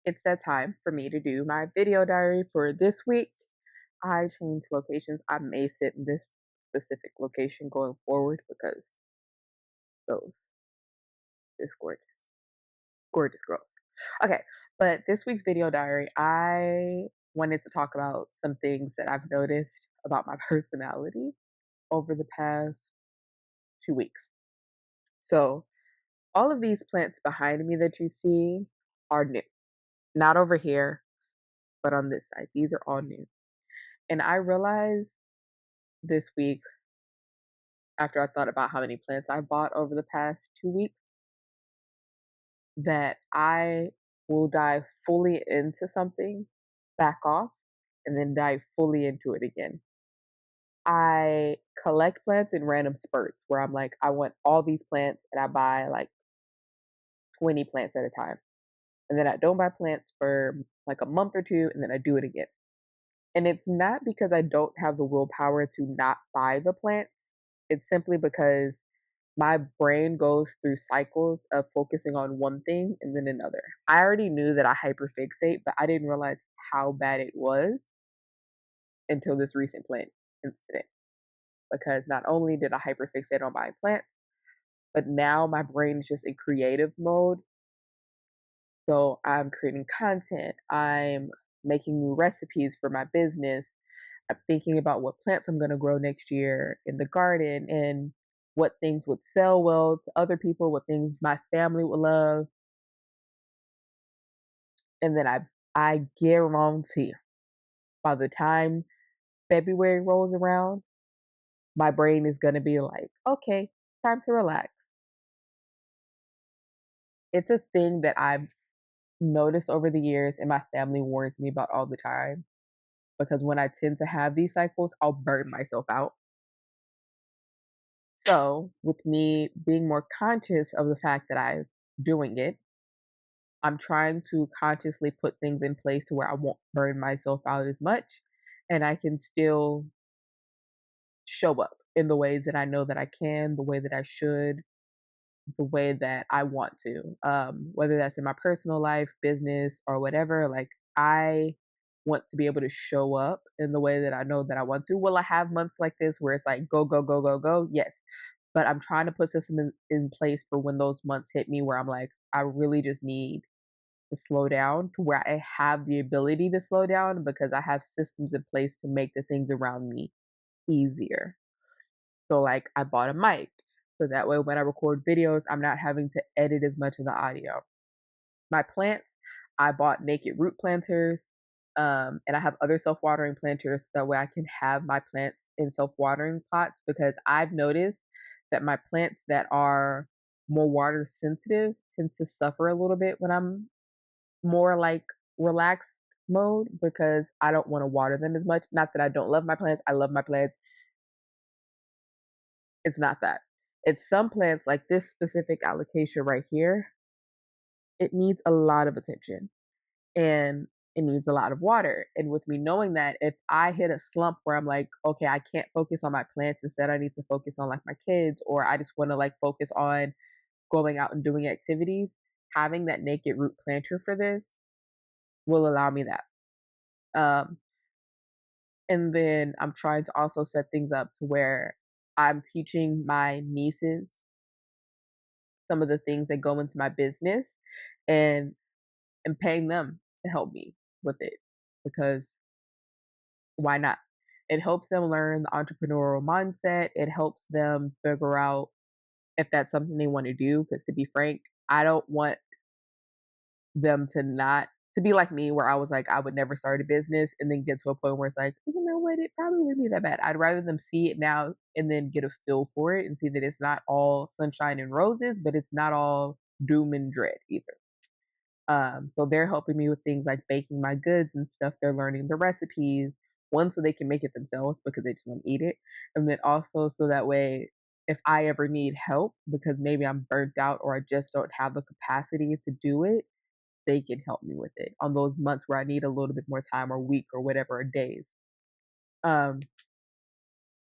it's that time for me to do my video diary for this week. I changed locations. I may sit in this specific location going forward because those is gorgeous, gorgeous girls. Okay, but this week's video diary, I wanted to talk about some things that I've noticed about my personality over the past 2 weeks. So, all of these plants behind me that you see are new, not over here, but on this side. These are all new. And I realized this week, after I thought about how many plants I bought over the past 2 weeks, that I will dive fully into something, back off, and then dive fully into it again. I collect plants in random spurts where I'm like, I want all these plants, and I buy like 20 plants at a time. And then I don't buy plants for like a month or two, and then I do it again. And it's not because I don't have the willpower to not buy the plants. It's simply because my brain goes through cycles of focusing on one thing and then another. I already knew that I hyperfixate, but I didn't realize how bad it was until this recent plant incident. Because not only did I hyperfixate on buying plants, but now my brain is just in creative mode. So I'm creating content, I'm making new recipes for my business, I'm thinking about what plants I'm going to grow next year in the garden and what things would sell well to other people, what things my family would love. And then I guarantee by the time February rolls around, my brain is going to be like, okay, time to relax. It's a thing that I've noticed over the years and my family warns me about all the time because when I tend to have these cycles, I'll burn myself out. So, with me being more conscious of the fact that I'm doing it, I'm trying to consciously put things in place to where I won't burn myself out as much and I can still show up in the ways that I know that I can, the way that I should, the way that I want to. Whether that's in my personal life, business, or whatever, like I want to be able to show up in the way that I know that I want to. Will I have months like this where it's like go, go, go, go, go? Yes. But I'm trying to put systems in place for when those months hit me where I'm like, I really just need to slow down to where I have the ability to slow down because I have systems in place to make the things around me easier. So, like, I bought a mic so that way when I record videos, I'm not having to edit as much of the audio. My plants, I bought naked root planters, and I have other self-watering planters so that way I can have my plants in self-watering pots because I've noticed that my plants that are more water sensitive tend to suffer a little bit when I'm more like relaxed mode because I don't want to water them as much. Not that I don't love my plants, I love my plants. It's not that. It's some plants like this specific allocation right here, it needs a lot of attention and it needs a lot of water. And with me knowing that, if I hit a slump where I'm like, okay, I can't focus on my plants, instead I need to focus on like my kids, or I just want to like focus on going out and doing activities, having that naked root planter for this will allow me that. Um, and then I'm trying to also set things up to where I'm teaching my nieces some of the things that go into my business and and paying them to help me with it because why not? It helps them learn the entrepreneurial mindset. It helps them figure out if that's something they want to do. Because to be frank, I don't want them to not to be like me where I was like, I would never start a business and then get to a point where it's like, you know what, it probably wouldn't be that bad. I'd rather them see it now and then get a feel for it and see that it's not all sunshine and roses, but it's not all doom and dread either. So they're helping me with things like baking my goods and stuff. They're learning the recipes, one, so they can make it themselves because they just want to eat it. And then also so that way, if I ever need help because maybe I'm burnt out or I just don't have the capacity to do it, they can help me with it on those months where I need a little bit more time or week or whatever or days. Um,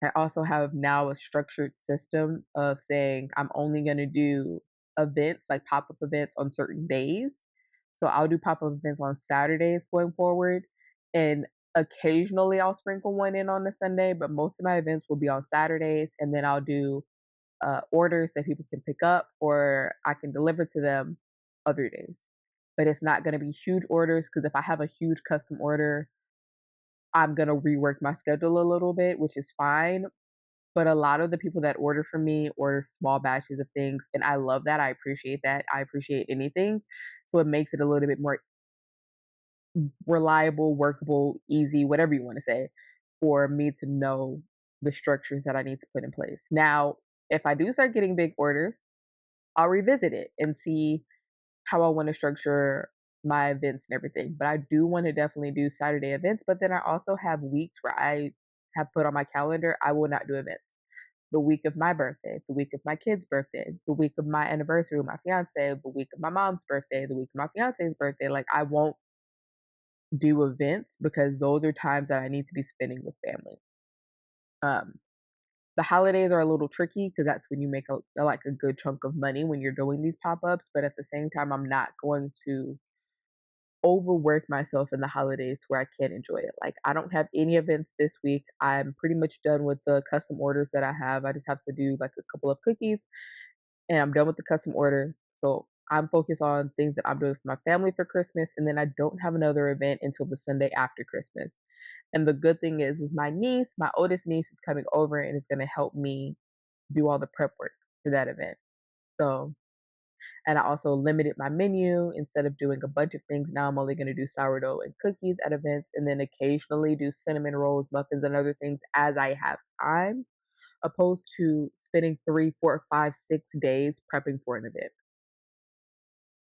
I also have now a structured system of saying I'm only going to do events like pop up events on certain days So I'll do pop-up events on Saturdays going forward, and occasionally I'll sprinkle one in on the Sunday, but most of my events will be on Saturdays, and then I'll do orders that people can pick up or I can deliver to them other days. But it's not going to be huge orders because if I have a huge custom order, I'm going to rework my schedule a little bit, which is fine. But a lot of the people that order from me order small batches of things, and I love that. I appreciate that. I appreciate anything. So it makes it a little bit more reliable, workable, easy, whatever you want to say, for me to know the structures that I need to put in place. Now, if I do start getting big orders, I'll revisit it and see how I want to structure my events and everything. But I do want to definitely do Saturday events. But then I also have weeks where I have put on my calendar, I will not do events. The week of my birthday, the week of my kid's birthday, the week of my anniversary with my fiance, the week of my mom's birthday, the week of my fiance's birthday. Like, I won't do events because those are times that I need to be spending with family. Um, the holidays are a little tricky because that's when you make like a good chunk of money when you're doing these pop-ups, but at the same time, I'm not going to overwork myself in the holidays to where I can't enjoy it. Like, I don't have any events this week. I'm pretty much done with the custom orders that I have. I just have to do like a couple of cookies and I'm done with the custom orders. So I'm focused on things that I'm doing for my family for Christmas, and then I don't have another event until the Sunday after Christmas. And the good thing is my niece, my oldest niece, is coming over and is going to help me do all the prep work for that event. So, and I also limited my menu instead of doing a bunch of things. Now I'm only going to do sourdough and cookies at events, and then occasionally do cinnamon rolls, muffins, and other things as I have time, opposed to spending 3, 4, 5, 6 days prepping for an event.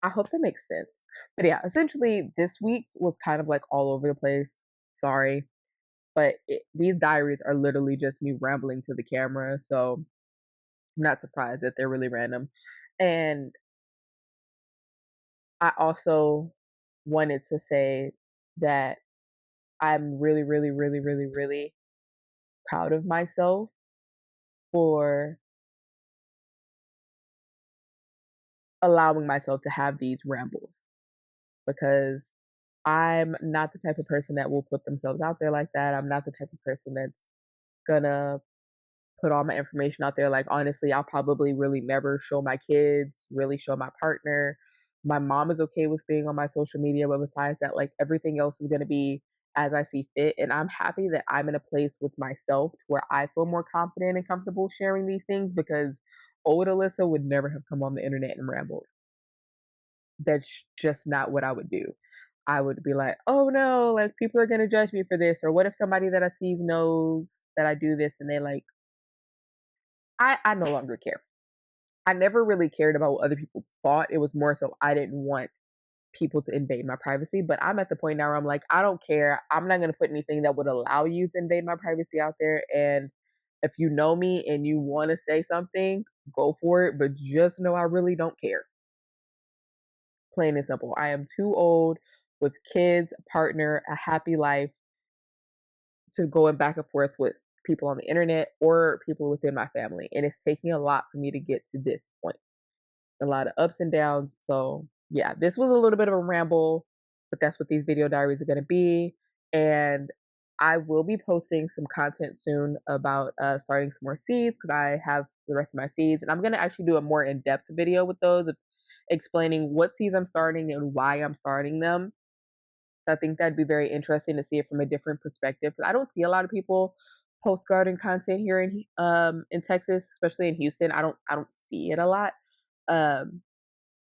I hope that makes sense. But yeah, essentially, this week's was kind of like all over the place. Sorry. But these diaries are literally just me rambling to the camera. So I'm not surprised that they're really random. And I also wanted to say that I'm really, really, really, really, really proud of myself for allowing myself to have these rambles because I'm not the type of person that will put themselves out there like that. I'm not the type of person that's gonna put all my information out there. Like, honestly, I'll probably really never show my kids, really show my partner. My mom is okay with being on my social media, but besides that, like, everything else is gonna be as I see fit. And I'm happy that I'm in a place with myself where I feel more confident and comfortable sharing these things because old Alyssa would never have come on the internet and rambled. That's just not what I would do. I would be like, "Oh no, like people are gonna judge me for this," or what if somebody that I see knows that I do this and they like I no longer care. I never really cared about what other people thought. It was more so I didn't want people to invade my privacy. But I'm at the point now where I'm like, I don't care. I'm not gonna put anything that would allow you to invade my privacy out there. And if you know me and you wanna say something, go for it. But just know I really don't care. Plain and simple. I am too old with kids, a partner, a happy life to going back and forth with people on the internet or people within my family. And it's taking a lot for me to get to this point. A lot of ups and downs. So, yeah, this was a little bit of a ramble, but that's what these video diaries are going to be. And I will be posting some content soon about starting some more seeds because I have the rest of my seeds. And I'm going to actually do a more in depth video with those, explaining what seeds I'm starting and why I'm starting them. I think that'd be very interesting to see it from a different perspective. 'Cause I don't see a lot of people post garden content here in Texas, especially in Houston. I don't see it a lot. Um,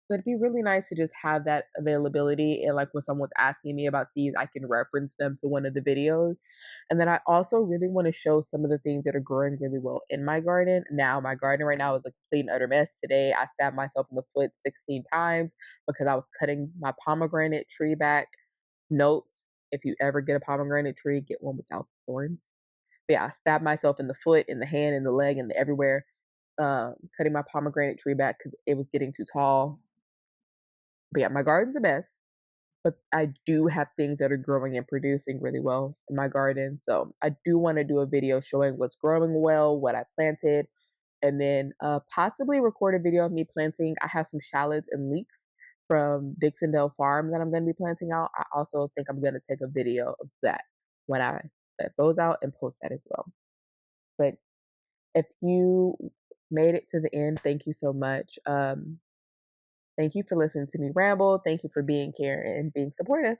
so it'd be really nice to just have that availability and like when someone's asking me about seeds, I can reference them to one of the videos. And then I also really want to show some of the things that are growing really well in my garden. Now, my garden right now is a complete and utter mess. Today, I stabbed myself in the foot 16 times because I was cutting my pomegranate tree back. Notes, if you ever get a pomegranate tree, get one without thorns. But yeah, I stabbed myself in the foot, in the hand, in the leg, and everywhere, cutting my pomegranate tree back because it was getting too tall. But yeah, my garden's a mess, but I do have things that are growing and producing really well in my garden. So I do want to do a video showing what's growing well, what I planted, and then possibly record a video of me planting. I have some shallots and leeks from Dixondale Farm that I'm gonna be planting out, I also think I'm gonna take a video of that when I set those out and post that as well. But if you made it to the end, thank you so much. Thank you for listening to me ramble. Thank you for being here and being supportive.